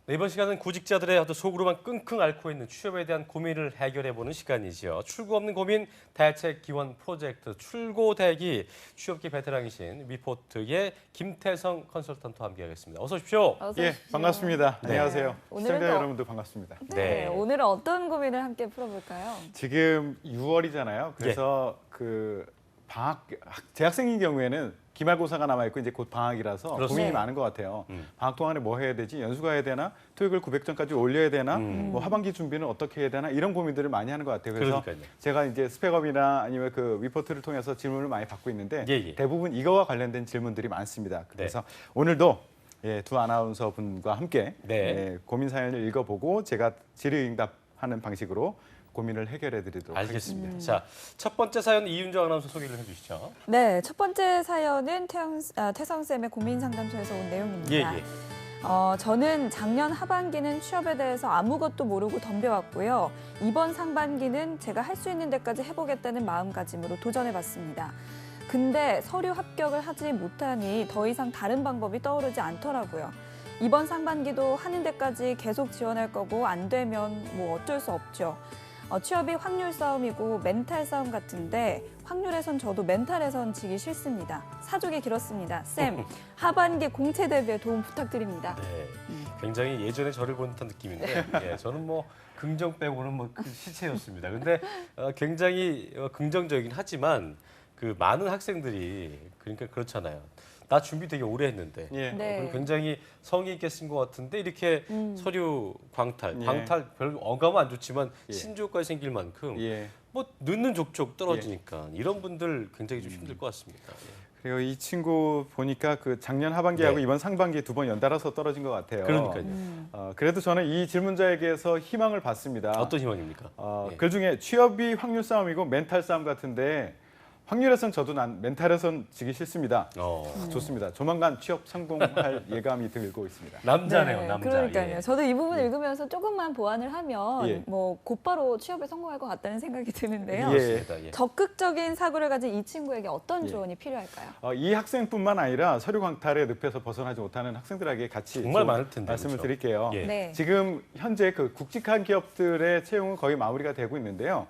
네, 이번 시간은 구직자들의 아주 속으로만 끙끙 앓고 있는 취업에 대한 고민을 해결해보는 시간이죠. 출구 없는 고민 대책 기원 프로젝트 출고대기 취업기 베테랑이신 위포트의 김태성 컨설턴트와 함께하겠습니다. 어서 오십시오. 어서 예, 오십시오. 반갑습니다. 네. 안녕하세요. 오늘은 시청자 또- 여러분도 반갑습니다. 네, 오늘은 어떤 고민을 함께 풀어볼까요? 지금 6월이잖아요. 그래서 그 방학 재학생인 경우에는 기말고사가 남아 있고 이제 곧 방학이라서 그렇습니다. 고민이 네. 많은 것 같아요. 방학 동안에 뭐 해야 되지? 연수가 해야 되나? 토익을 900점까지 올려야 되나? 뭐 하반기 준비는 어떻게 해야 되나? 이런 고민들을 많이 하는 것 같아요. 그래서 그러니까요. 제가 이제 스펙업이나 아니면 그 위포트를 통해서 질문을 많이 받고 있는데 예. 대부분 이거와 관련된 질문들이 많습니다. 그래서 오늘도 두 아나운서 분과 함께 고민 사연을 읽어보고 제가 질의응답하는 방식으로 고민을 해결해드리도록 하겠습니다. 알겠습니다. 자, 첫 번째 사연 이윤정 아나운서 소개를 해주시죠. 네, 첫 번째 사연은 태성쌤의 고민 상담소에서 온 내용입니다. 예. 저는 작년 하반기는 취업에 대해서 아무것도 모르고 덤벼왔고요. 이번 상반기는 제가 할 수 있는 데까지 해보겠다는 마음가짐으로 도전해봤습니다. 근데 서류 합격을 하지 못하니 더 이상 다른 방법이 떠오르지 않더라고요. 이번 상반기도 하는 데까지 계속 지원할 거고 안 되면 뭐 어쩔 수 없죠. 취업이 확률 싸움이고 멘탈 싸움 같은데 확률에선 저도 멘탈에선 지기 싫습니다. 사족이 길었습니다. 쌤, 하반기 공채 대비에 도움 부탁드립니다. 네, 굉장히 예전에 저를 본 듯한 느낌인데 저는 뭐 긍정 빼고는 뭐 그 시체였습니다. 근데 굉장히 긍정적이긴 하지만 그 많은 학생들이 그러니까 그렇잖아요. 나 준비 되게 오래 했는데 예. 네. 그리고 굉장히 성의 있게 쓴 것 같은데 이렇게 서류 광탈 별 어감은 안 좋지만 예. 신조까지 생길 만큼 예. 뭐 늦는 족족 떨어지니까 이런 분들 굉장히 좀 힘들 것 같습니다. 그리고 이 친구 보니까 그 작년 하반기하고 네. 이번 상반기 두 번 연달아서 떨어진 것 같아요. 그러니까요. 그래도 저는 이 질문자에게서 희망을 받습니다. 어떤 희망입니까? 예. 그 중에 취업이 확률 싸움이고 멘탈 싸움 같은데 확률에선 저도 멘탈에선 지기 싫습니다. 좋습니다. 조만간 취업 성공할 예감이 들고 있습니다. 남자네요, 네, 남자. 그러니까요. 예. 저도 이 부분 읽으면서 조금만 보완을 하면 예. 뭐 곧바로 취업에 성공할 것 같다는 생각이 드는데요. 예. 그렇습니다. 예. 적극적인 사고를 가진 이 친구에게 어떤 예. 조언이 필요할까요? 이 학생뿐만 아니라 서류 광탈의 늪에서 벗어나지 못하는 학생들에게 같이 정말 좀 많을 텐데, 말씀을 그렇죠? 드릴게요. 예. 네. 지금 현재 그 굵직한 기업들의 채용은 거의 마무리가 되고 있는데요.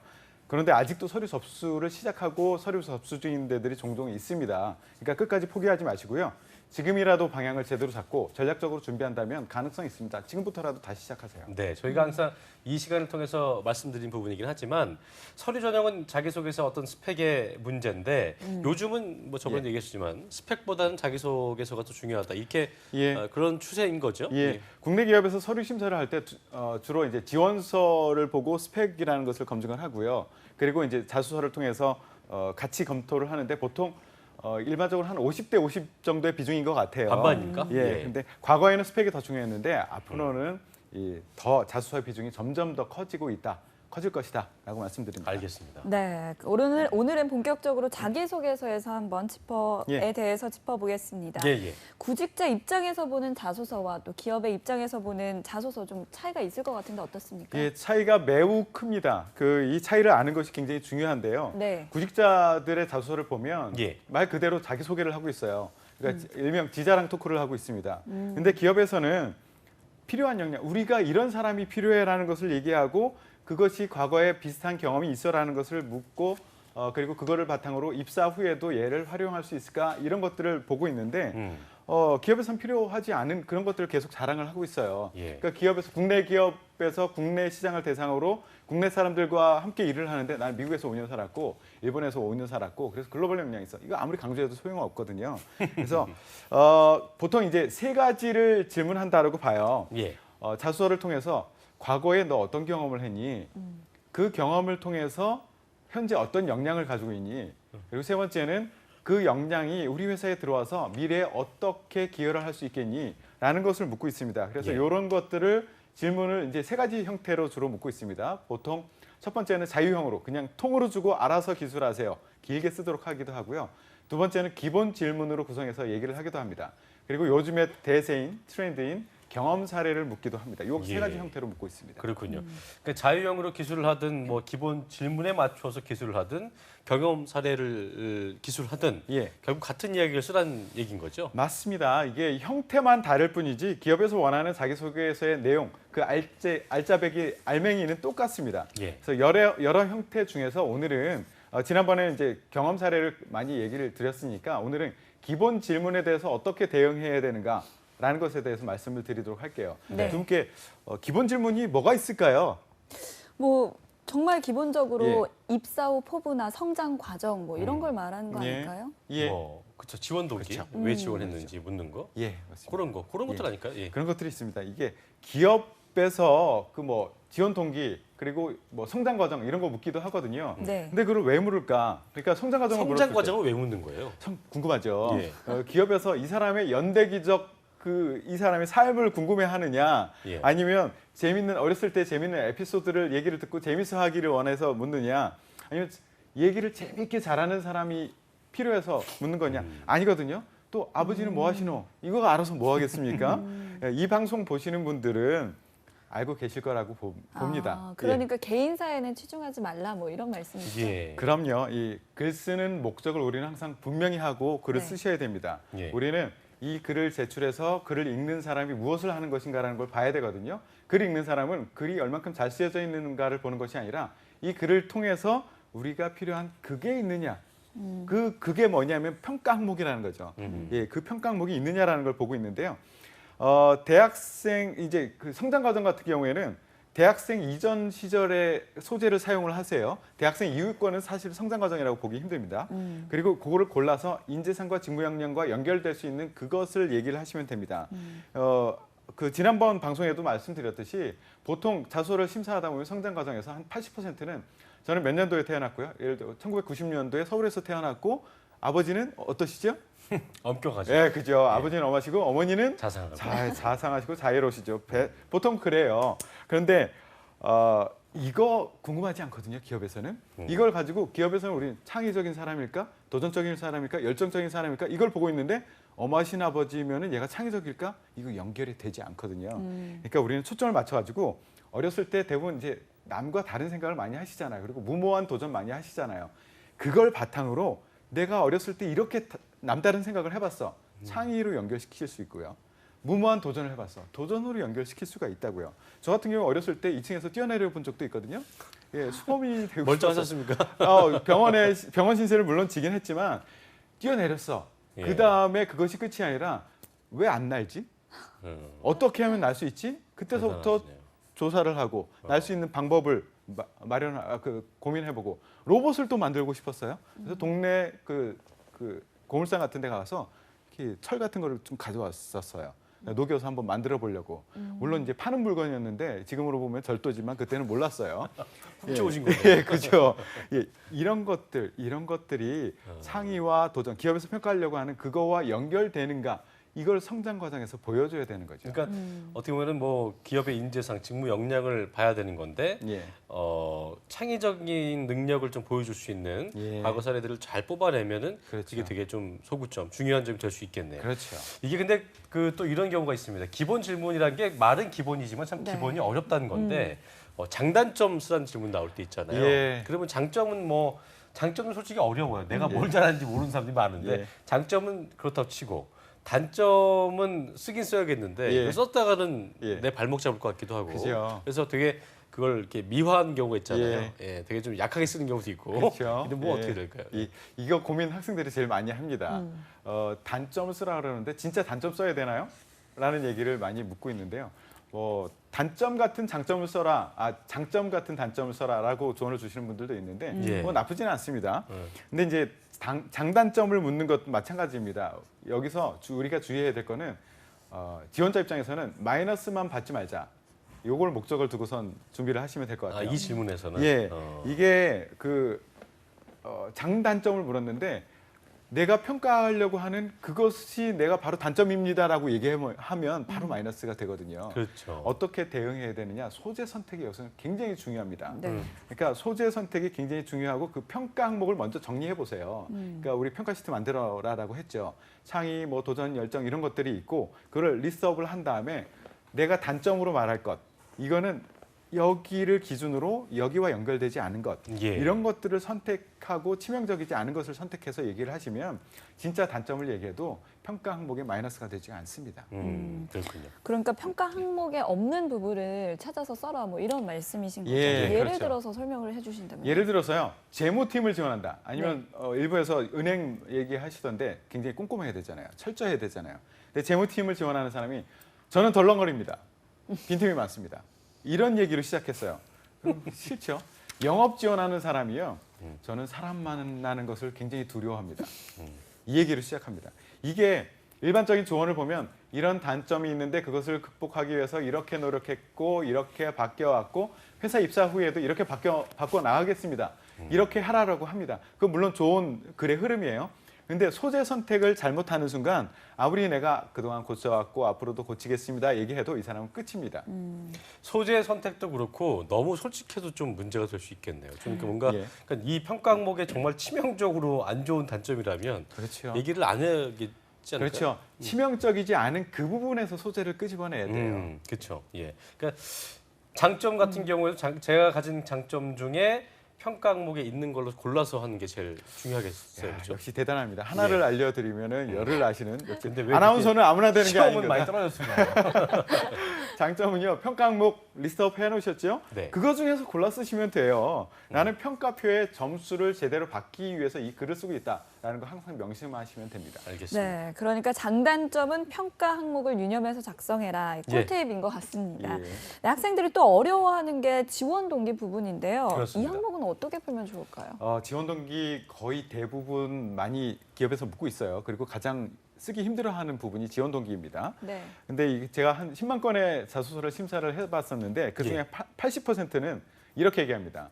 그런데 아직도 서류 접수를 시작하고 서류 접수 중인 데들이 종종 있습니다. 그러니까 끝까지 포기하지 마시고요. 지금이라도 방향을 제대로 잡고 전략적으로 준비한다면 가능성이 있습니다. 지금부터라도 다시 시작하세요. 네, 저희가 항상 이 시간을 통해서 말씀드린 부분이긴 하지만 서류 전형은 자기소개서 어떤 스펙의 문제인데 요즘은 뭐 저번에 얘기했지만 스펙보다는 자기소개서가 더 중요하다. 이렇게 예. 그런 추세인 거죠. 예, 국내 기업에서 서류 심사를 할 때 주로 이제 지원서를 보고 스펙이라는 것을 검증을 하고요. 그리고 이제 자소서를 통해서 같이 검토를 하는데 보통 일반적으로 한 50대 50 정도의 비중인 것 같아요. 반반입니까? 예. 근데 과거에는 스펙이 더 중요했는데 앞으로는 더 자소서의 비중이 점점 더 커질 것이다라고 말씀드립니다. 알겠습니다. 네, 오늘은 본격적으로 자기소개서에서 한번 에 대해서 짚어보겠습니다. 예. 구직자 입장에서 보는 자소서와 또 기업의 입장에서 보는 자소서 좀 차이가 있을 것 같은데 어떻습니까? 예, 차이가 매우 큽니다. 이 차이를 아는 것이 굉장히 중요한데요. 네. 구직자들의 자소서를 보면 예. 말 그대로 자기 소개를 하고 있어요. 그러니까 일명 지자랑 토크를 하고 있습니다. 근데 기업에서는 필요한 역량, 우리가 이런 사람이 필요해라는 것을 얘기하고 그것이 과거에 비슷한 경험이 있어라는 것을 묻고 그리고 그거를 바탕으로 입사 후에도 얘를 활용할 수 있을까 이런 것들을 보고 있는데 기업에서는 필요하지 않은 그런 것들을 계속 자랑을 하고 있어요. 예. 그러니까 국내 기업에서 국내 시장을 대상으로 국내 사람들과 함께 일을 하는데 난 미국에서 5년 살았고 일본에서 5년 살았고 그래서 글로벌 역량이 있어. 이거 아무리 강조해도 소용없거든요. 그래서 보통 이제 세 가지를 질문한다라고 봐요. 예. 자소서를 통해서 과거에 너 어떤 경험을 했니? 그 경험을 통해서 현재 어떤 역량을 가지고 있니? 그리고 세 번째는 그 역량이 우리 회사에 들어와서 미래에 어떻게 기여를 할 수 있겠니? 라는 것을 묻고 있습니다. 그래서 예. 이런 것들을 질문을 이제 세 가지 형태로 주로 묻고 있습니다. 보통 첫 번째는 자유형으로 그냥 통으로 주고 알아서 기술하세요. 길게 쓰도록 하기도 하고요. 두 번째는 기본 질문으로 구성해서 얘기를 하기도 합니다. 그리고 요즘에 대세인 트렌드인 경험 사례를 묻기도 합니다. 이 세 예. 가지 형태로 묻고 있습니다. 그렇군요. 그러니까 자유형으로 기술을 하든 뭐 기본 질문에 맞춰서 기술을 하든 경험 사례를 기술하든 예. 결국 같은 이야기를 쓰라는 얘기인 거죠. 맞습니다. 이게 형태만 다를 뿐이지 기업에서 원하는 자기소개서의 내용, 그 알짜배기 알맹이는 똑같습니다. 예. 그래서 여러 형태 중에서 오늘은 지난번에 이제 경험 사례를 많이 얘기를 드렸으니까 오늘은 기본 질문에 대해서 어떻게 대응해야 되는가라는 것에 대해서 말씀을 드리도록 할게요. 네. 두 분께 기본 질문이 뭐가 있을까요? 뭐 정말 기본적으로 예. 입사 후 포부나 성장 과정 뭐 이런 걸 말하는 거 예. 아닐까요? 예, 그렇죠. 지원 동기 그렇죠. 왜 지원했는지 묻는 거 예, 맞습니다. 그런 것들아니까. 예. 그런 것들이 있습니다. 이게 기업에서 그 뭐 지원 동기 그리고 뭐 성장 과정 이런 거 묻기도 하거든요. 네. 근데 그걸 왜 물을까? 그러니까 성장 과정을 성장 물었을 때 과정을 왜 묻는 거예요? 참 궁금하죠. 예. 기업에서 이 사람의 연대기적 이 사람의 삶을 궁금해하느냐, 예. 아니면 어렸을 때 재밌는 에피소드를 얘기를 듣고 재밌어하기를 원해서 묻느냐, 아니면 얘기를 재밌게 잘하는 사람이 필요해서 묻는 거냐? 아니거든요. 또 아버지는 뭐 하시노? 이거 알아서 뭐 하겠습니까? 이 방송 보시는 분들은 알고 계실 거라고 봅니다. 아, 그러니까 개인 사연은 치중하지 말라 뭐 이런 말씀이시죠? 예. 그럼요. 이 글 쓰는 목적을 우리는 항상 분명히 하고 글을 네. 쓰셔야 됩니다. 예. 우리는 이 글을 제출해서 글을 읽는 사람이 무엇을 하는 것인가라는 걸 봐야 되거든요. 글을 읽는 사람은 글이 얼만큼 잘 쓰여져 있는가를 보는 것이 아니라 이 글을 통해서 우리가 필요한 그게 있느냐. 그게 뭐냐면 평가 항목이라는 거죠. 예, 그 평가 항목이 있느냐라는 걸 보고 있는데요. 대학생 이제 그 성장 과정 같은 경우에는 대학생 이전 시절의 소재를 사용을 하세요. 대학생 이후 거는 사실 성장 과정이라고 보기 힘듭니다. 그리고 그거를 골라서 인재상과 직무 역량과 연결될 수 있는 그것을 얘기를 하시면 됩니다. 그 지난번 방송에도 말씀드렸듯이 보통 자소를 심사하다 보면 성장 과정에서 한 80%는 저는 몇 년도에 태어났고요. 예를 들어 1990년도에 서울에서 태어났고 아버지는 어떠시죠? 엄격하죠. 예, 그죠. 아버지는 엄하시고 어머니는 자상하고. 자상하시고 자애로우시죠. 보통 그래요. 그런데 이거 궁금하지 않거든요. 기업에서는. 이걸 가지고 기업에서는 우리 창의적인 사람일까? 도전적인 사람일까? 열정적인 사람일까? 이걸 보고 있는데 엄하신 아버지면은 얘가 창의적일까? 이거 연결이 되지 않거든요. 그러니까 우리는 초점을 맞춰가지고 어렸을 때 대부분 이제 남과 다른 생각을 많이 하시잖아요. 그리고 무모한 도전 많이 하시잖아요. 그걸 바탕으로 내가 어렸을 때 이렇게 남다른 생각을 해봤어. 창의로 연결시킬 수 있고요. 무모한 도전을 해봤어. 도전으로 연결시킬 수가 있다고요. 저 같은 경우 어렸을 때 2층에서 뛰어내려 본 적도 있거든요. 예, 수범이 되고 멀쩡하셨습니까? 병원 신세를 물론 지긴 했지만 뛰어내렸어. 예. 그 다음에 그것이 끝이 아니라 왜 안 날지? 어떻게 하면 날 수 있지? 그때서부터 대단하시네요. 조사를 하고 날 수 있는 방법을 고민해보고 로봇을 또 만들고 싶었어요. 그래서 동네 그 고물상 같은 데 가서 이렇게 철 같은 거를 좀 가져왔었어요. 녹여서 한번 만들어 보려고. 물론 이제 파는 물건이었는데 지금으로 보면 절도지만 그때는 몰랐어요. 훔쳐오신 거예요. 예, 그렇죠. 예, 이런 것들이 창의와 도전, 기업에서 평가하려고 하는 그거와 연결되는가? 이걸 성장 과정에서 보여줘야 되는 거죠. 그러니까 어떻게 보면 뭐 기업의 인재상, 직무 역량을 봐야 되는 건데 예. 창의적인 능력을 좀 보여줄 수 있는 예. 과거 사례들을 잘 뽑아내면은 그렇죠. 이게 되게 좀 소구점, 중요한 점이 될 수 있겠네요. 그렇죠. 이게 근데 그 또 이런 경우가 있습니다. 기본 질문이라는 게 말은 기본이지만 참 네. 기본이 어렵다는 건데 장단점 쓰라는 질문 나올 때 있잖아요. 예. 그러면 장점은 솔직히 어려워요. 내가 뭘 잘하는지 모르는 사람들이 많은데 예. 장점은 그렇다고 치고 단점은 쓰긴 써야겠는데 예. 이거 썼다가는 예. 내 발목 잡을 것 같기도 하고 그죠. 그래서 되게 그걸 이렇게 미화하는 경우가 있잖아요. 예. 예, 되게 좀 약하게 쓰는 경우도 있고. 그렇죠. 근데 뭐 예. 어떻게 될까요? 이거 고민 학생들이 제일 많이 합니다. 단점을 쓰라 그러는데 진짜 단점 써야 되나요? 라는 얘기를 많이 묻고 있는데요. 단점 같은 장점을 써라, 장점 같은 단점을 써라라고 조언을 주시는 분들도 있는데 예. 나쁘지는 않습니다. 근데 이제 장단점을 묻는 것도 마찬가지입니다. 여기서 우리가 주의해야 될 거는 지원자 입장에서는 마이너스만 받지 말자. 요걸 목적을 두고선 준비를 하시면 될 것 같아요. 이 질문에서는 예, 이게 장단점을 물었는데 내가 평가하려고 하는 그것이 내가 바로 단점입니다라고 얘기하면 바로 마이너스가 되거든요. 그렇죠. 어떻게 대응해야 되느냐? 소재 선택이 여기서는 굉장히 중요합니다. 네. 그러니까 소재 선택이 굉장히 중요하고 그 평가 항목을 먼저 정리해 보세요. 그러니까 우리 평가 시스템 만들어라라고 했죠. 창의, 도전, 열정 이런 것들이 있고 그걸 리스트업을 한 다음에 내가 단점으로 말할 것, 이거는 여기를 기준으로 여기와 연결되지 않은 것, 예. 이런 것들을 선택하고 치명적이지 않은 것을 선택해서 얘기를 하시면 진짜 단점을 얘기해도 평가 항목에 마이너스가 되지 않습니다. 그렇군요. 그러니까 평가 항목에 없는 부분을 찾아서 써라 뭐 이런 말씀이신 거죠. 예, 예를 그렇죠. 들어서 설명을 해주신다면. 예를 들어서요, 재무팀을 지원한다. 아니면 일부에서 은행 얘기하시던데 굉장히 꼼꼼해야 되잖아요. 철저해야 되잖아요. 근데 재무팀을 지원하는 사람이 저는 덜렁거립니다. 빈틈이 많습니다. 이런 얘기로 시작했어요. 그럼 싫죠. 영업 지원하는 사람이요. 저는 사람 만나는 것을 굉장히 두려워합니다. 이 얘기를 시작합니다. 이게 일반적인 조언을 보면 이런 단점이 있는데 그것을 극복하기 위해서 이렇게 노력했고 이렇게 바뀌어왔고 회사 입사 후에도 이렇게 바꿔 나가겠습니다. 이렇게 하라고 합니다. 그건 물론 좋은 글의 흐름이에요. 근데 소재 선택을 잘못하는 순간 아무리 내가 그동안 고쳐왔고 앞으로도 고치겠습니다 얘기해도 이 사람은 끝입니다. 소재 선택도 그렇고 너무 솔직해도 좀 문제가 될 수 있겠네요. 좀 뭔가 예. 그러니까 이 평가 항목에 정말 치명적으로 안 좋은 단점이라면 그렇죠. 얘기를 안 해야겠지 않을까요? 그렇죠. 치명적이지 않은 그 부분에서 소재를 끄집어내야 돼요. 그렇죠. 예. 그러니까 장점 같은 경우에도 제가 가진 장점 중에 평가 항목에 있는 걸로 골라서 하는 게 제일 중요하겠어요. 야, 그렇죠? 역시 대단합니다. 하나를 알려드리면은 열을 아시는 역시 근데 왜 아나운서는 아무나 되는 게 시험은 많이 아닙니다. 떨어졌습니다. 장점은요. 평가 항목 리스트업 해놓으셨죠? 네. 그거 중에서 골라 쓰시면 돼요. 나는 평가표에 점수를 제대로 받기 위해서 이 글을 쓰고 있다라는 거 항상 명심하시면 됩니다. 알겠습니다. 네, 그러니까 장단점은 평가 항목을 유념해서 작성해라. 꿀팁인 것 같습니다. 예. 네, 학생들이 또 어려워하는 게 지원 동기 부분인데요. 그렇습니다. 이 항목은 어떻게 풀면 좋을까요? 지원 동기 거의 대부분 많이 기업에서 묻고 있어요. 그리고 가장 쓰기 힘들어하는 부분이 지원 동기입니다. 네. 근데 제가 한 10만 건의 자소서를 심사를 해봤었는데 그 중에 예. 80%는 이렇게 얘기합니다.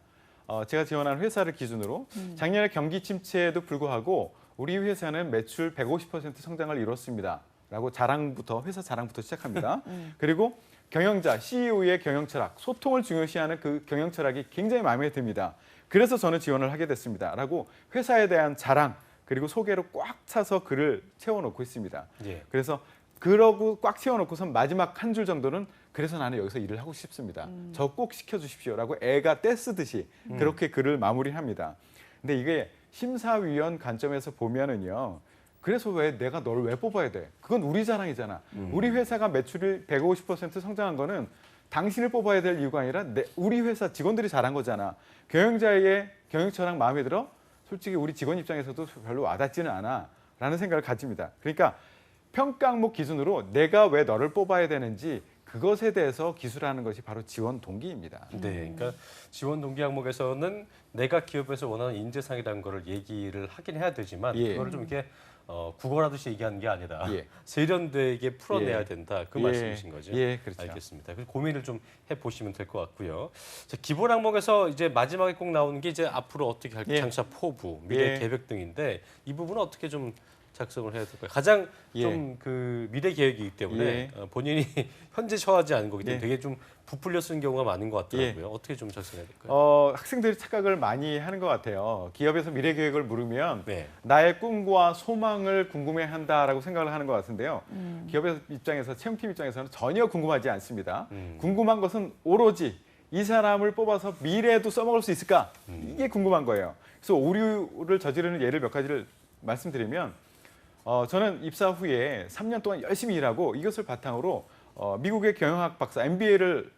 제가 지원한 회사를 기준으로 작년에 경기 침체에도 불구하고 우리 회사는 매출 150% 성장을 이뤘습니다. 라고 회사 자랑부터 시작합니다. 그리고 경영자, CEO의 경영 철학, 소통을 중요시하는 그 경영 철학이 굉장히 마음에 듭니다. 그래서 저는 지원을 하게 됐습니다. 라고 회사에 대한 자랑, 그리고 소개로 꽉 차서 글을 채워놓고 있습니다. 예. 그래서 그러고 꽉 채워놓고선 마지막 한 줄 정도는 그래서 나는 여기서 일을 하고 싶습니다. 저 꼭 시켜주십시오라고 애가 떼쓰듯이 그렇게 글을 마무리합니다. 근데 이게 심사위원 관점에서 보면은요. 그래서 왜 내가 너를 왜 뽑아야 돼? 그건 우리 자랑이잖아. 우리 회사가 매출이 150% 성장한 거는 당신을 뽑아야 될 이유가 아니라 우리 회사 직원들이 잘한 거잖아. 경영자의 경영 철학 마음에 들어? 솔직히 우리 직원 입장에서도 별로 와닿지는 않아 라는 생각을 가집니다. 그러니까 평가 항목 기준으로 내가 왜 너를 뽑아야 되는지 그것에 대해서 기술하는 것이 바로 지원 동기입니다. 네, 그러니까 지원 동기 항목에서는 내가 기업에서 원하는 인재상이라는 거를 얘기를 하긴 해야 되지만 예. 그거를 좀 이렇게 국어라듯이 얘기하는 게 아니라 예. 세련되게 풀어내야 예. 된다. 그 예. 말씀이신 거죠? 예, 그렇죠. 알겠습니다. 그래서 고민을 좀 해보시면 될 것 같고요. 자, 기본 항목에서 이제 마지막에 꼭 나오는 게 이제 앞으로 어떻게 할지 예. 장차 포부, 미래 예. 계획 등인데 이 부분은 어떻게 좀 작성을 해야 될까요? 가장 예. 좀 그 미래 계획이기 때문에 예. 본인이 현재 처하지 않은 거기 때문에 예. 되게 좀 부풀려 쓰는 경우가 많은 것 같더라고요. 어떻게 좀 작성해야 될까요? 학생들이 착각을 많이 하는 것 같아요. 기업에서 미래 계획을 물으면 네. 나의 꿈과 소망을 궁금해한다라고 생각을 하는 것 같은데요. 기업 입장에서 채용팀 입장에서는 전혀 궁금하지 않습니다. 궁금한 것은 오로지 이 사람을 뽑아서 미래에도 써먹을 수 있을까? 이게 궁금한 거예요. 그래서 오류를 저지르는 예를 몇 가지를 말씀드리면 저는 입사 후에 3년 동안 열심히 일하고 이것을 바탕으로 미국의 경영학 박사 MBA를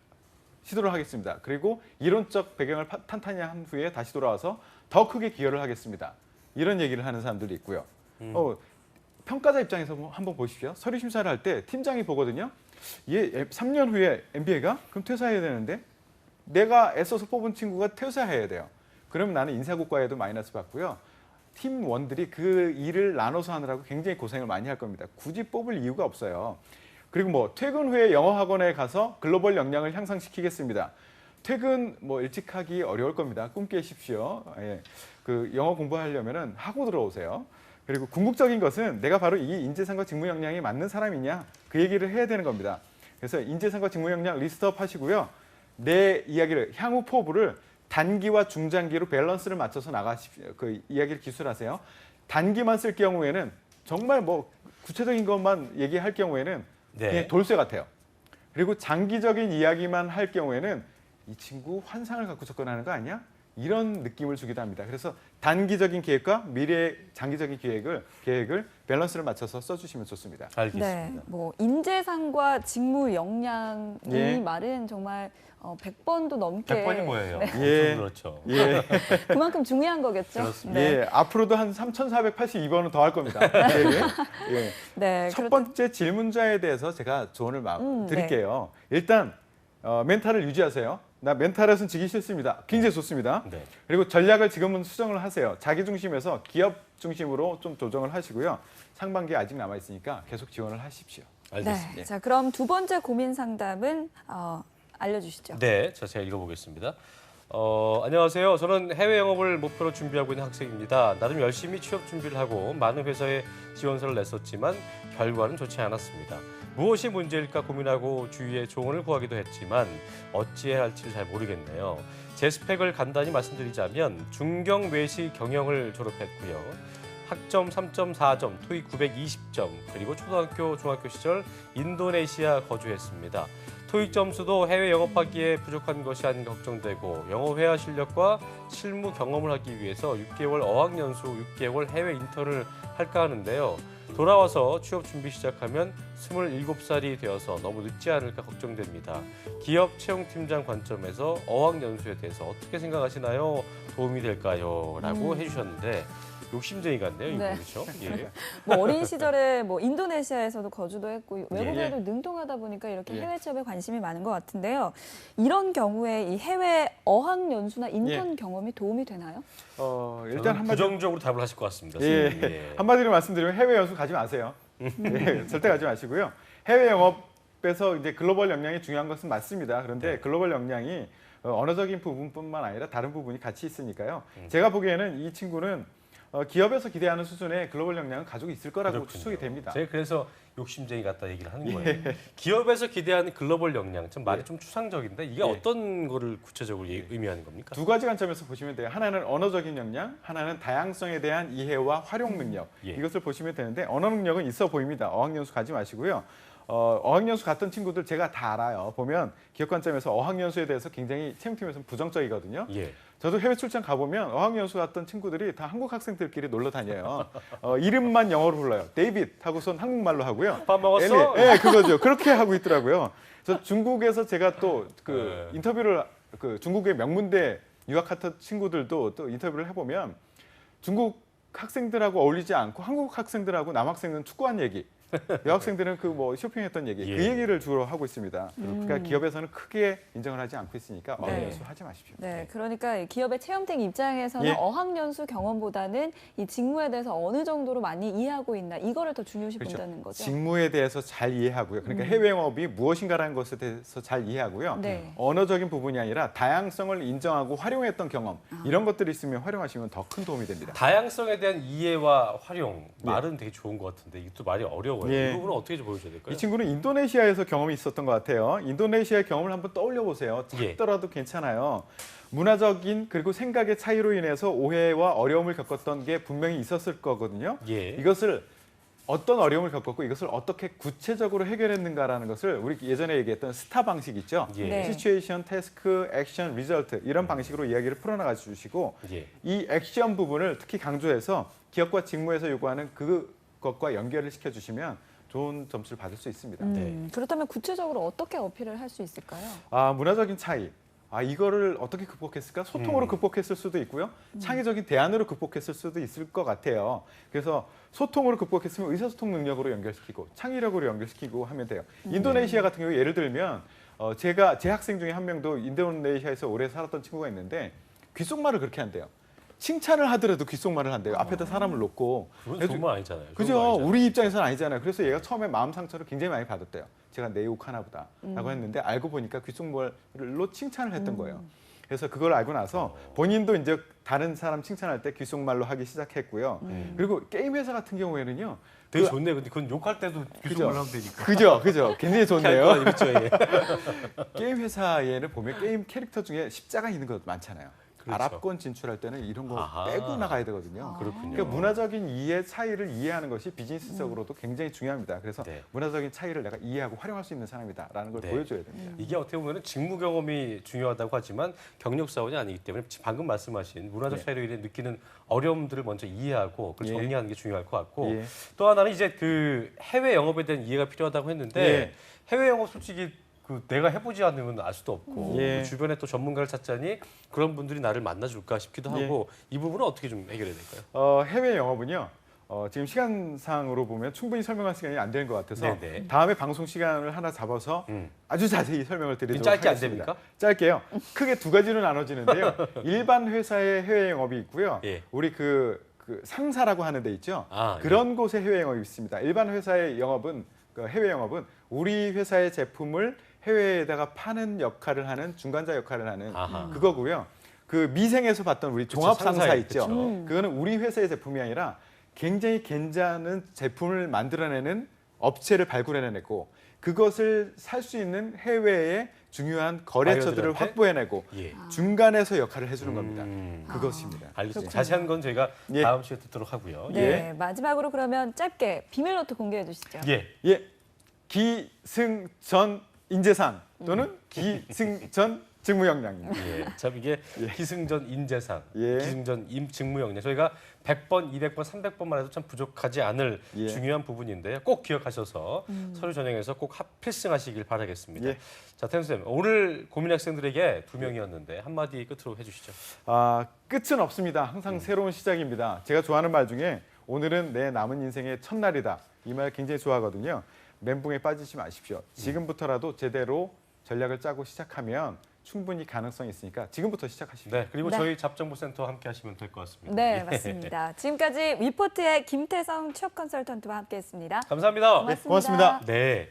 시도를 하겠습니다. 그리고 이론적 배경을 탄탄히 한 후에 다시 돌아와서 더 크게 기여를 하겠습니다. 이런 얘기를 하는 사람들이 있고요. 평가자 입장에서 한번 보십시오. 서류 심사를 할 때 팀장이 보거든요. 얘 3년 후에 MBA가? 그럼 퇴사해야 되는데 내가 애써서 뽑은 친구가 퇴사해야 돼요. 그러면 나는 인사고과에도 마이너스 받고요. 팀원들이 그 일을 나눠서 하느라고 굉장히 고생을 많이 할 겁니다. 굳이 뽑을 이유가 없어요. 그리고 뭐 퇴근 후에 영어 학원에 가서 글로벌 역량을 향상시키겠습니다. 퇴근 일찍 하기 어려울 겁니다. 꿈 깨십시오. 예. 그 영어 공부하려면은 하고 들어오세요. 그리고 궁극적인 것은 내가 바로 이 인재상과 직무 역량이 맞는 사람이냐 그 얘기를 해야 되는 겁니다. 그래서 인재상과 직무 역량 리스트업 하시고요. 내 이야기를 향후 포부를 단기와 중장기로 밸런스를 맞춰서 나가십시오. 그 이야기를 기술하세요. 단기만 쓸 경우에는 정말 구체적인 것만 얘기할 경우에는 네. 그냥 돌쇠 같아요. 그리고 장기적인 이야기만 할 경우에는 이 친구 환상을 갖고 접근하는 거 아니야? 이런 느낌을 주기도 합니다. 그래서 단기적인 계획과 미래 장기적인 계획을 밸런스를 맞춰서 써주시면 좋습니다. 알겠습니다. 네, 뭐 인재상과 직무 역량 이 예. 말은 정말 100번도 넘게 100번이 뭐예요? 예. 엄청 그렇죠. 예, 그만큼 중요한 거겠죠. 그렇습니다. 네. 예, 앞으로도 한 3,482번은 더 할 겁니다. 예, 예. 네, 첫 번째 질문자에 대해서 제가 조언을 드릴게요. 일단 멘탈을 유지하세요. 나 멘탈에서는 지기 싫습니다. 굉장히 좋습니다. 네. 그리고 전략을 지금은 수정을 하세요. 자기 중심에서 기업 중심으로 좀 조정을 하시고요. 상반기 아직 남아 있으니까 계속 지원을 하십시오. 알겠습니다. 네. 자, 그럼 두 번째 고민 상담은 알려주시죠. 네, 제가 읽어보겠습니다. 안녕하세요. 저는 해외 영업을 목표로 준비하고 있는 학생입니다. 나름 열심히 취업 준비를 하고 많은 회사에 지원서를 냈었지만 결과는 좋지 않았습니다. 무엇이 문제일까 고민하고 주위에 조언을 구하기도 했지만 어찌해야 할지 잘 모르겠네요. 제 스펙을 간단히 말씀드리자면 중경 외시 경영을 졸업했고요. 학점 3.4점, 토익 920점, 그리고 초등학교, 중학교 시절 인도네시아 거주했습니다. 토익 점수도 해외 영업하기에 부족한 것이 아닌가 걱정되고 영어 회화 실력과 실무 경험을 하기 위해서 6개월 어학연수, 6개월 해외 인턴을 할까 하는데요. 돌아와서 취업 준비 시작하면 27살이 되어서 너무 늦지 않을까 걱정됩니다. 기업 채용팀장 관점에서 어학연수에 대해서 어떻게 생각하시나요? 도움이 될까요? 라고 해주셨는데 욕심쟁이 같네요, 이거 네. 그렇죠? 예. 뭐 어린 시절에 뭐 인도네시아에서도 거주도 했고 외국에도 예. 능통하다 보니까 이렇게 예. 해외 취업에 관심이 많은 것 같은데요. 이런 경우에 이 해외 어학 연수나 인턴 경험이 도움이 되나요? 일단 일단 한마디 부정적으로 답을 하실 것 같습니다. 예. 선생님. 예. 한마디로 말씀드리면 해외 연수 가지 마세요. 예, 절대 가지 마시고요. 해외 영업에서 이제 글로벌 역량이 중요한 것은 맞습니다. 그런데 네. 글로벌 역량이 언어적인 부분뿐만 아니라 다른 부분이 같이 있으니까요. 제가 보기에는 이 친구는 기업에서 기대하는 수준의 글로벌 역량은 가지고 있을 거라고 그렇군요. 추측이 됩니다. 제가 그래서 욕심쟁이 같다 얘기를 하는 거예요. 기업에서 기대하는 글로벌 역량, 좀 말이 좀 추상적인데 이게 예. 어떤 거를 구체적으로 의미하는 겁니까? 두 가지 관점에서 보시면 돼요. 하나는 언어적인 역량, 하나는 다양성에 대한 이해와 활용 능력. 예. 이것을 보시면 되는데 언어 능력은 있어 보입니다. 어학연수 가지 마시고요. 어학연수 갔던 친구들 제가 다 알아요. 보면 기업 관점에서 어학연수에 대해서 굉장히 채용팀에서는 부정적이거든요. 예. 저도 해외 출장 가보면 어학연수 갔던 친구들이 다 한국 학생들끼리 놀러 다녀요. 이름만 영어로 불러요. 데이빗 하고선 한국말로 하고요. 밥 먹었어? 엘리, 예, 그거죠. 그렇게 하고 있더라고요. 저 중국에서 제가 또 그 네. 인터뷰를 중국의 명문대 유학했던 친구들도 또 인터뷰를 해보면 중국 학생들하고 어울리지 않고 한국 학생들하고 남학생은 축구한 얘기, 여학생들은 그 뭐 쇼핑했던 얘기, 그 예. 얘기를 주로 하고 있습니다. 그러니까 기업에서는 크게 인정을 하지 않고 있으니까 네. 어학연수 하지 마십시오. 네, 그러니까 이 기업의 채용팀 입장에서는 예. 어학연수 경험보다는 이 직무에 대해서 어느 정도로 많이 이해하고 있나 이거를 더 중요시 그렇죠. 본다는 거죠. 직무에 대해서 잘 이해하고요. 그러니까 해외 영업이 무엇인가라는 것에 대해서 잘 이해하고요. 네. 언어적인 부분이 아니라 다양성을 인정하고 활용했던 경험 이런 것들이 있으면 활용하시면 더 큰 도움이 됩니다. 다양성에 대한 이해와 활용 말은 되게 좋은 것 같은데 이게 또 말이 어려워요. 예. 이 부분은 어떻게 좀 보여줘야 될까요? 이 친구는 인도네시아에서 경험이 있었던 것 같아요. 인도네시아의 경험을 한번 떠올려 보세요. 예. 작더라도 괜찮아요. 문화적인 그리고 생각의 차이로 인해서 오해와 어려움을 겪었던 게 분명히 있었을 거거든요. 예. 이것을 어떤 어려움을 겪었고 이것을 어떻게 구체적으로 해결했는가라는 것을 우리 예전에 얘기했던 스타 방식 있죠. 예. 네. 시츄에이션, 태스크, 액션, 리절트 이런 방식으로 이야기를 풀어나가 주시고 예. 이 액션 부분을 특히 강조해서 기업과 직무에서 요구하는 그것과 연결을 시켜주시면 좋은 점수를 받을 수 있습니다. 네. 그렇다면 구체적으로 어떻게 어필을 할 수 있을까요? 문화적인 차이. 이거를 어떻게 극복했을까? 소통으로 극복했을 수도 있고요. 창의적인 대안으로 극복했을 수도 있을 것 같아요. 그래서 소통으로 극복했으면 의사소통 능력으로 연결시키고 창의력으로 연결시키고 하면 돼요. 인도네시아 같은 경우에 예를 들면 제 학생 중에 한 명도 인도네시아에서 오래 살았던 친구가 있는데 귓속말을 그렇게 한대요. 칭찬을 하더라도 귓속말을 한대요. 앞에다 사람을 놓고. 그건 좋은 말 아니잖아요. 좋은 거 그죠? 아니잖아요. 우리 입장에서는 아니잖아요. 그래서 얘가 처음에 마음 상처를 굉장히 많이 받았대요. 제가 내 욕하나 보다 라고 했는데 알고 보니까 귓속말로 칭찬을 했던 거예요. 그래서 그걸 알고 나서 본인도 이제 다른 사람 칭찬할 때 귓속말로 하기 시작했고요. 그리고 게임 회사 같은 경우에는요. 되게 좋네요. 근데 그건 욕할 때도 귓속말로 하면 되니까. 그죠. 굉장히 좋네요. 그렇죠. 예. 게임 회사에는 보면 게임 캐릭터 중에 십자가 있는 것 많잖아요. 그렇죠. 아랍권 진출할 때는 이런 거 아하. 빼고 나가야 되거든요. 그렇군요. 그러니까 문화적인 이해 차이를 이해하는 것이 비즈니스적으로도 굉장히 중요합니다. 그래서 네. 문화적인 차이를 내가 이해하고 활용할 수 있는 사람이다라는 걸 네. 보여줘야 됩니다. 이게 어떻게 보면 직무 경험이 중요하다고 하지만 경력 사원이 아니기 때문에 방금 말씀하신 문화적 예. 차이로 인해 느끼는 어려움들을 먼저 이해하고 그걸 예. 정리하는 게 중요할 것 같고 예. 또 하나는 이제 그 해외 영업에 대한 이해가 필요하다고 했는데 예. 해외 영업 솔직히 그 내가 해보지 않으면 알 수도 없고 예. 그 주변에 또 전문가를 찾자니 그런 분들이 나를 만나줄까 싶기도 하고 이 부분은 어떻게 좀 해결해야 될까요? 해외 영업은요. 지금 시간상으로 보면 충분히 설명할 시간이 안 되는 것 같아서 네네. 다음에 방송 시간을 하나 잡아서 아주 자세히 설명을 드리도록 짧게 안 하겠습니다. 됩니까? 짧게요. 크게 두 가지로 나눠지는데요. 일반 회사의 해외 영업이 있고요. 예. 우리 그 상사라고 하는 데 있죠. 아, 그런 곳의 해외 영업이 있습니다. 일반 회사의 영업은 그 해외 영업은 우리 회사의 제품을 해외에다가 파는 역할을 하는 중간자 역할을 하는 아하. 그거고요. 그 미생에서 봤던 우리 그쵸, 종합 상사 상사에, 있죠. 그쵸. 그거는 우리 회사의 제품이 아니라 굉장히 괜찮은 제품을 만들어내는 업체를 발굴해내고 그것을 살 수 있는 해외의 중요한 거래처들을 바이어들한테? 확보해내고 예. 중간에서 역할을 해주는 겁니다. 음. 그것입니다. 알겠습니다. 자세한 건 저희가 예. 다음 시간에 듣도록 하고요. 네, 마지막으로 그러면 짧게 비밀 노트 공개해 주시죠. 예. 예, 기승전 인재상 또는 기승전 직무역량입니다. 예. 참 이게 기승전 인재상, 예. 기승전 직무역량. 저희가 100번, 200번, 300번만 해도 참 부족하지 않을 예. 중요한 부분인데요. 꼭 기억하셔서 서류 전형에서 꼭 필승하시길 바라겠습니다. 예. 자, 태훈 쌤, 오늘 고민 학생들에게 2명이었는데 한마디 끝으로 해주시죠. 끝은 없습니다. 항상 새로운 시작입니다. 제가 좋아하는 말 중에 오늘은 내 남은 인생의 첫날이다. 이 말 굉장히 좋아하거든요. 멘붕에 빠지지 마십시오. 지금부터라도 제대로 전략을 짜고 시작하면 충분히 가능성이 있으니까 지금부터 시작하십시오. 네, 그리고 네. 저희 잡정보센터와 함께 하시면 될 것 같습니다. 네, 예. 맞습니다. 지금까지 위포트의 김태성 취업 컨설턴트와 함께했습니다. 감사합니다. 고맙습니다. 고맙습니다. 네.